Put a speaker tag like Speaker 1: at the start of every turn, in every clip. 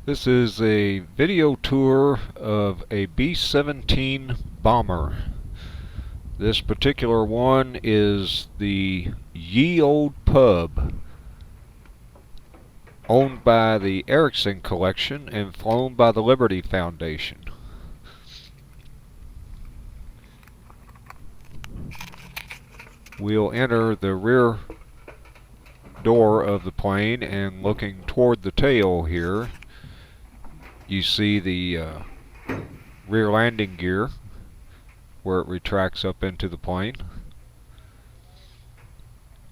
Speaker 1: This is a video tour of a B-17 bomber. This particular one is the Olde Pub, owned by the Erickson Collection and flown by the Liberty Foundation. We'll enter the rear door of the plane, and looking toward the tail here, you see the rear landing gear where it retracts up into the plane.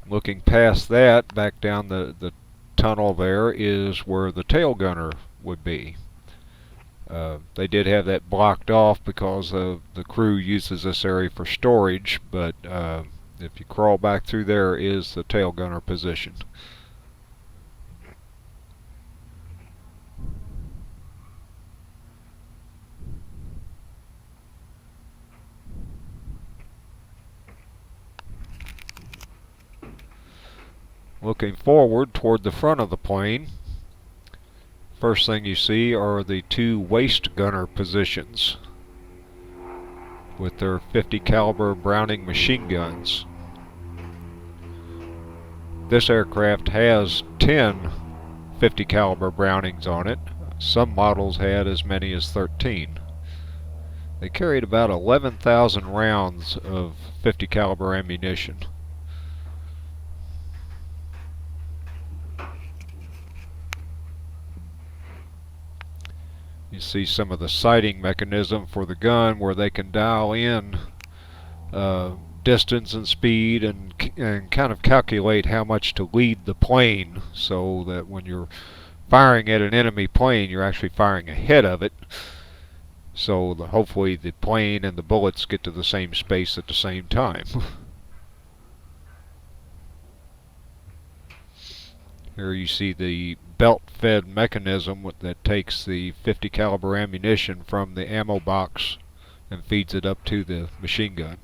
Speaker 1: Looking past that, back down the tunnel there, is where the tail gunner would be. They did have that blocked off because the crew uses this area for storage, but if you crawl back through there is the tail gunner position. Looking forward toward the front of the plane, first thing you see are the two waist gunner positions with their 50 caliber Browning machine guns. This aircraft has 10 50 caliber Brownings on it. Some models had as many as 13. They carried about 11,000 rounds of 50 caliber ammunition. You see some of the sighting mechanism for the gun where they can dial in distance and speed and kind of calculate how much to lead the plane, so that when you're firing at an enemy plane you're actually firing ahead of it, so hopefully the plane and the bullets get to the same space at the same time. Here you see the belt-fed mechanism that takes the 50 caliber ammunition from the ammo box and feeds it up to the machine gun.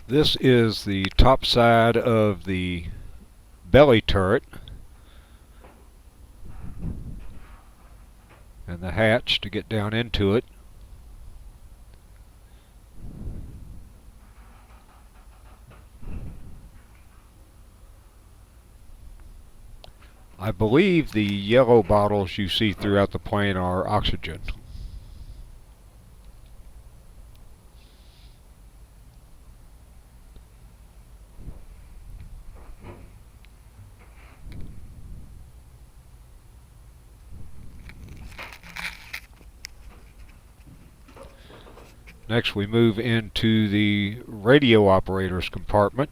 Speaker 1: This is the top side of the belly turret and the hatch to get down into it. I believe the yellow bottles you see throughout the plane are oxygen. Next we move into the radio operator's compartment.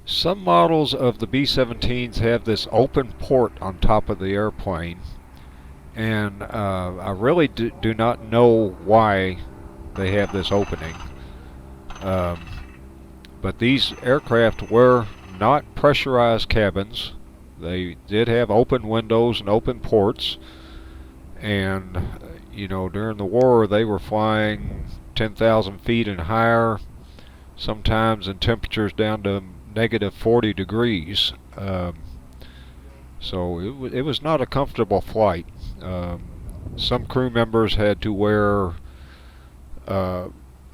Speaker 1: Some models of the B-17s have this open port on top of the airplane, and I really do not know why they have this opening. But these aircraft were not pressurized cabins. They did have open windows and open ports, and you know, during the war they were flying 10,000 feet and higher, sometimes in temperatures down to negative 40 degrees. So it was not a comfortable flight. Some crew members had to wear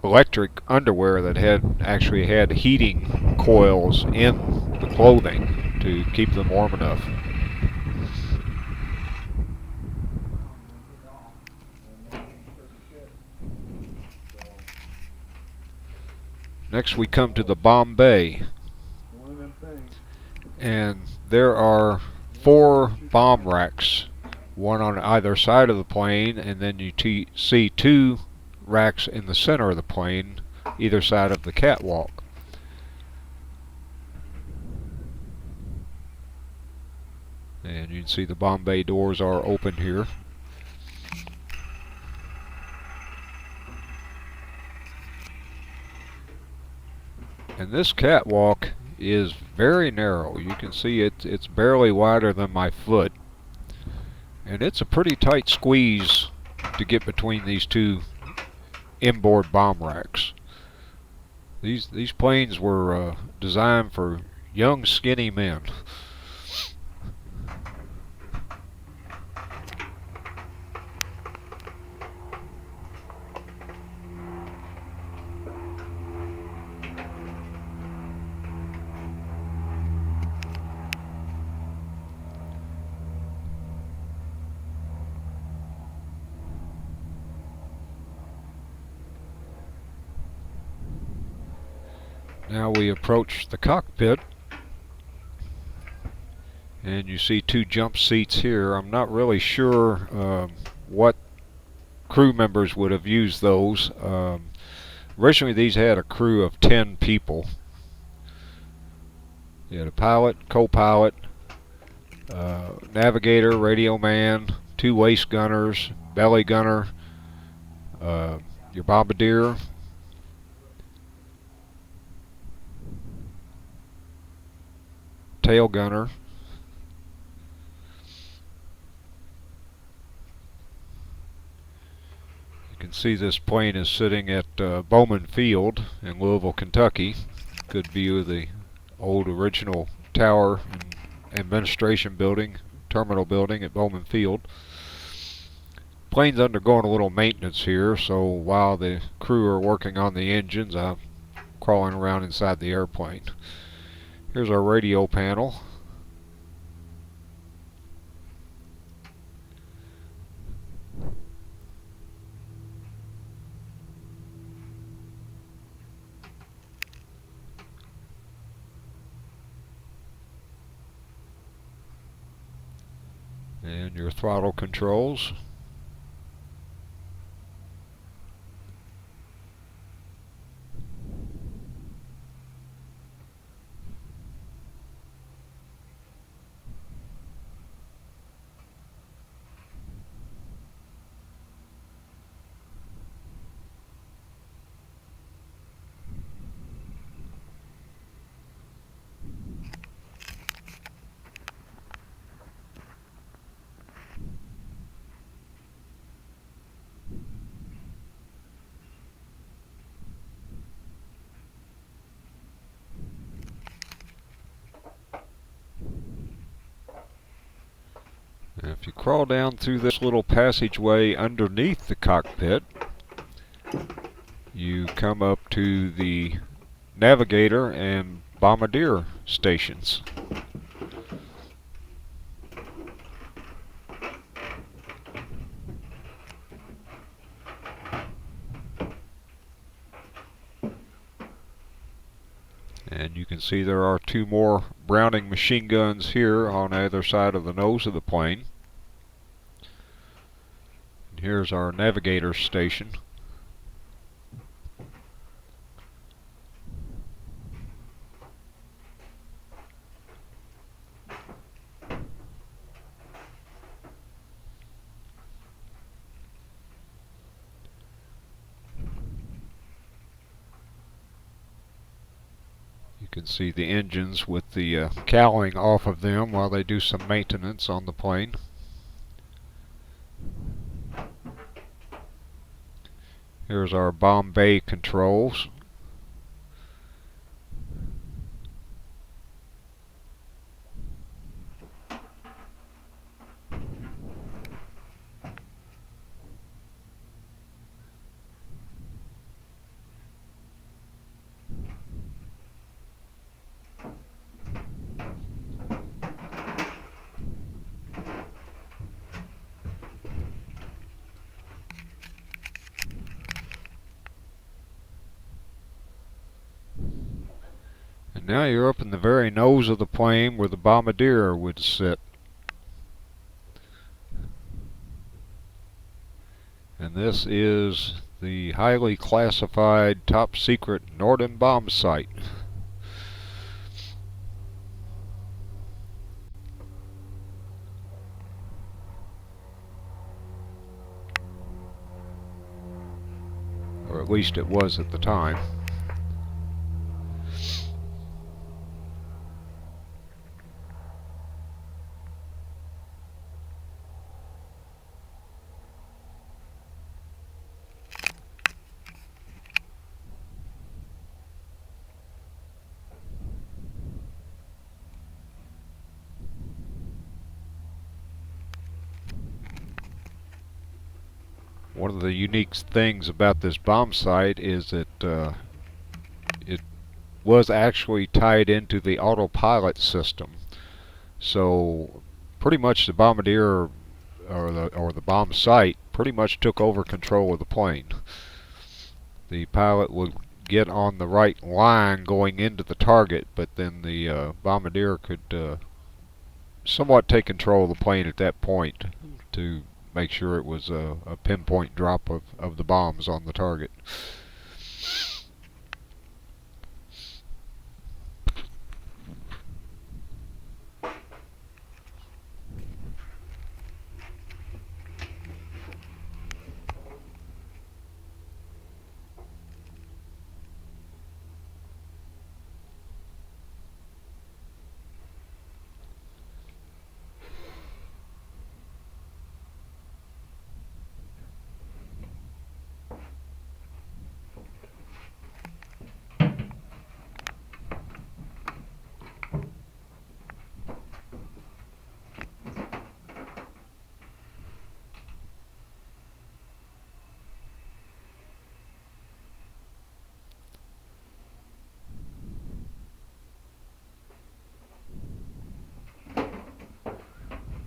Speaker 1: electric underwear that actually had heating coils in the clothing. to keep them warm enough. Next we come to the bomb bay, and there are 4 bomb racks, one on either side of the plane, and then you see 2 racks in the center of the plane, either side of the catwalk. And you can see the bomb bay doors are open here. And this catwalk is very narrow. You can see it's barely wider than my foot. And it's a pretty tight squeeze to get between these 2 inboard bomb racks. These planes were designed for young, skinny men. Now we approach the cockpit, and you see 2 jump seats here. I'm not really sure what crew members would have used those. Originally these had a crew of 10 people. You had a pilot, co-pilot, navigator, radio man, 2 waist gunners, belly gunner, your bombardier, tail gunner, you can see this plane is sitting at Bowman Field in Louisville, Kentucky. Good view of the old original tower and administration building, terminal building at Bowman Field. Plane's undergoing a little maintenance here, so while the crew are working on the engines, I'm crawling around inside the airplane. Here's our radio panel. And your throttle controls. And if you crawl down through this little passageway underneath the cockpit, you come up to the navigator and bombardier stations. And you can see there are 2 more Browning machine guns here on either side of the nose of the plane. And here's our navigator station. You can see the engines with the cowling off of them while they do some maintenance on the plane. Here's our bomb bay controls. Now you're up in the very nose of the plane where the bombardier would sit. And this is the highly classified top secret Norden bomb site. Or at least it was at the time. One of the unique things about this bomb site is that it was actually tied into the autopilot system. So pretty much the bombardier or the bomb site pretty much took over control of the plane. The pilot would get on the right line going into the target, but then the bombardier could somewhat take control of the plane at that point to make sure it was a pinpoint drop of the bombs on the target.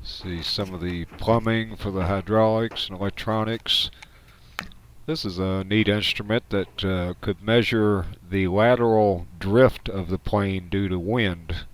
Speaker 1: See some of the plumbing for the hydraulics and electronics. This is a neat instrument that could measure the lateral drift of the plane due to wind.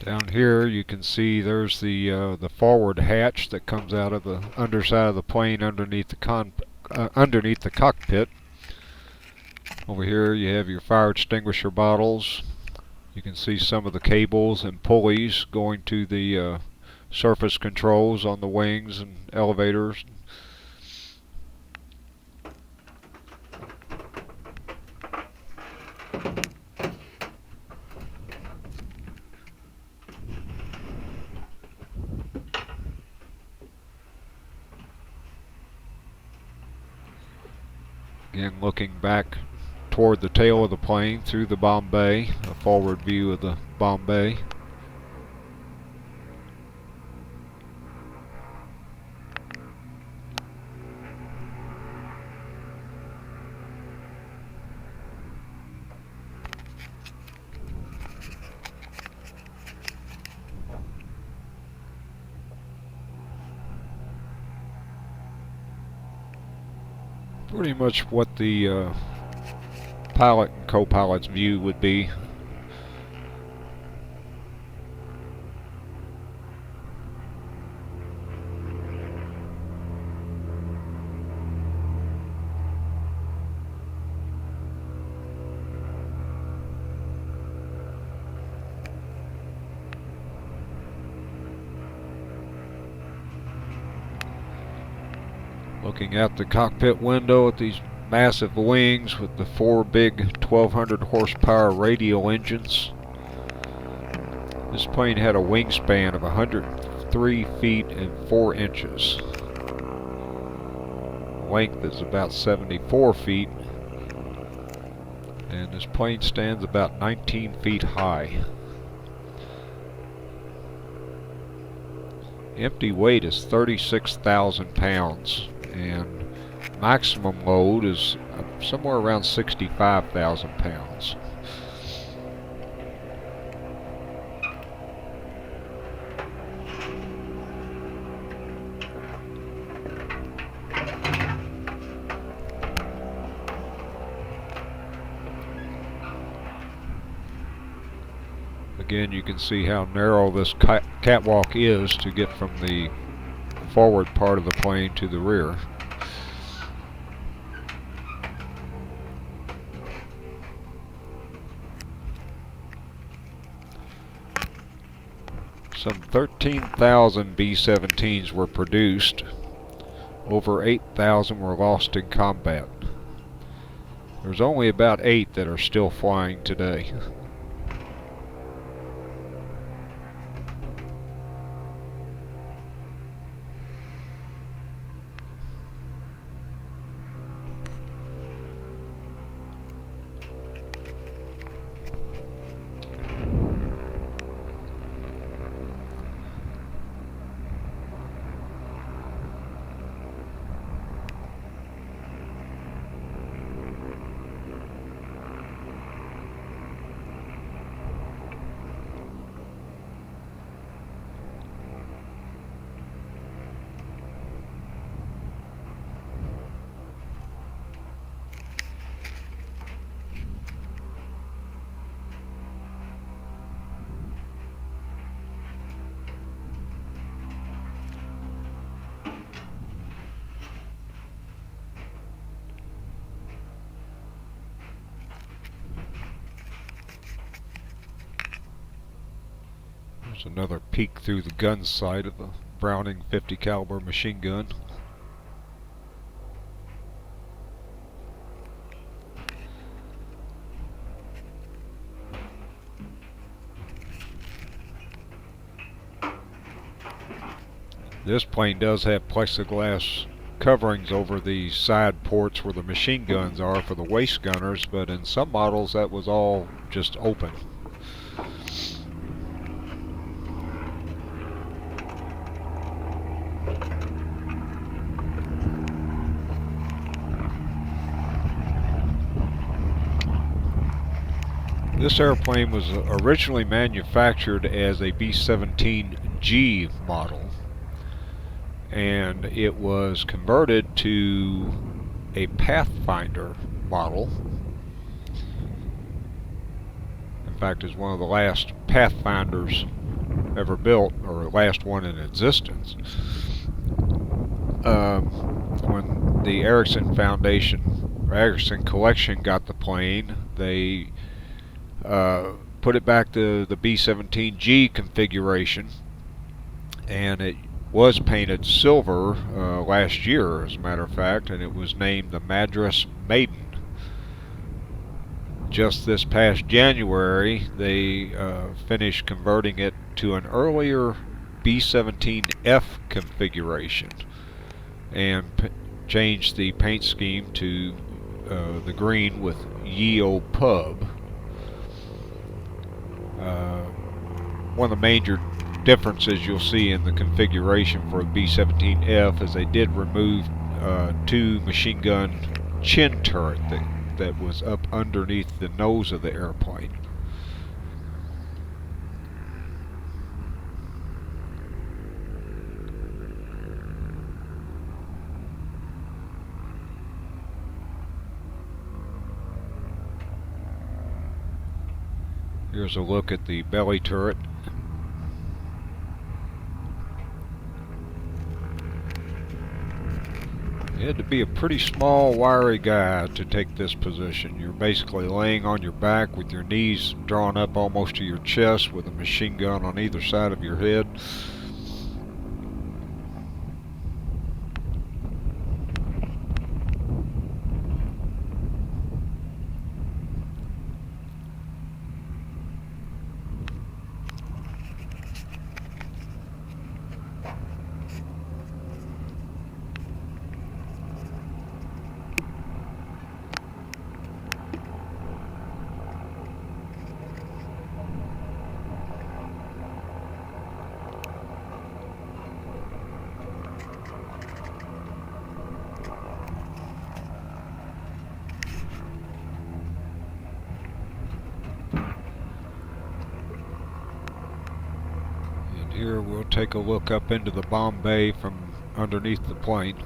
Speaker 1: Down here you can see there's the forward hatch that comes out of the underside of the plane underneath the cockpit. Over here you have your fire extinguisher bottles. You can see some of the cables and pulleys going to the surface controls on the wings and elevators. Again, looking back toward the tail of the plane through the bomb bay, a forward view of the bomb bay. Pretty much what the pilot and co-pilot's view would be. Looking out the cockpit window at these massive wings with the four big 1200 horsepower radial engines. This plane had a wingspan of 103 feet and 4 inches. Length is about 74 feet. And this plane stands about 19 feet high. Empty weight is 36,000 pounds, and maximum load is somewhere around 65,000 pounds. Again, you can see how narrow this catwalk is to get from the forward part of the plane to the rear. Some 13,000 B-17s were produced. Over 8,000 were lost in combat. There's only about 8 that are still flying today. There's another peek through the gun sight of a Browning 50 caliber machine gun. This plane does have plexiglass coverings over the side ports where the machine guns are for the waist gunners, but in some models that was all just open. This airplane was originally manufactured as a B-17G model, and it was converted to a Pathfinder model. In fact, it's one of the last Pathfinders ever built, or the last one in existence. When the Erickson Foundation, or Erickson Collection, got the plane, they put it back to the B-17G configuration, and it was painted silver last year, as a matter of fact, and it was named the Madras Maiden. Just this past January, they finished converting it to an earlier B-17F configuration and changed the paint scheme to the green with Olde Pub. One of the major differences you'll see in the configuration for the B-17F is they did remove 2 machine gun chin turret that was up underneath the nose of the airplane. Here's a look at the belly turret. You had to be a pretty small, wiry guy to take this position. You're basically laying on your back with your knees drawn up almost to your chest with a machine gun on either side of your head. here we'll take a look up into the bomb bay from underneath the plane.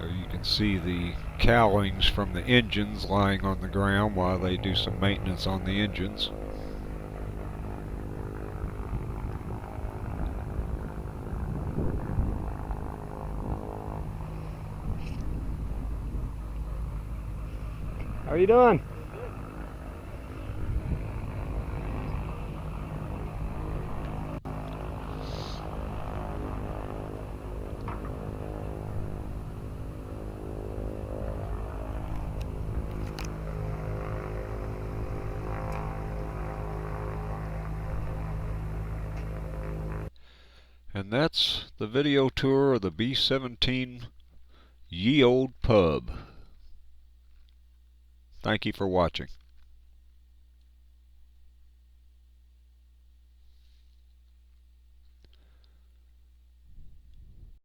Speaker 1: You can see the cowlings from the engines lying on the ground while they do some maintenance on the engines.
Speaker 2: How are you doing?
Speaker 1: And that's the video tour of the B-17 Ye Olde Pub. Thank you for watching.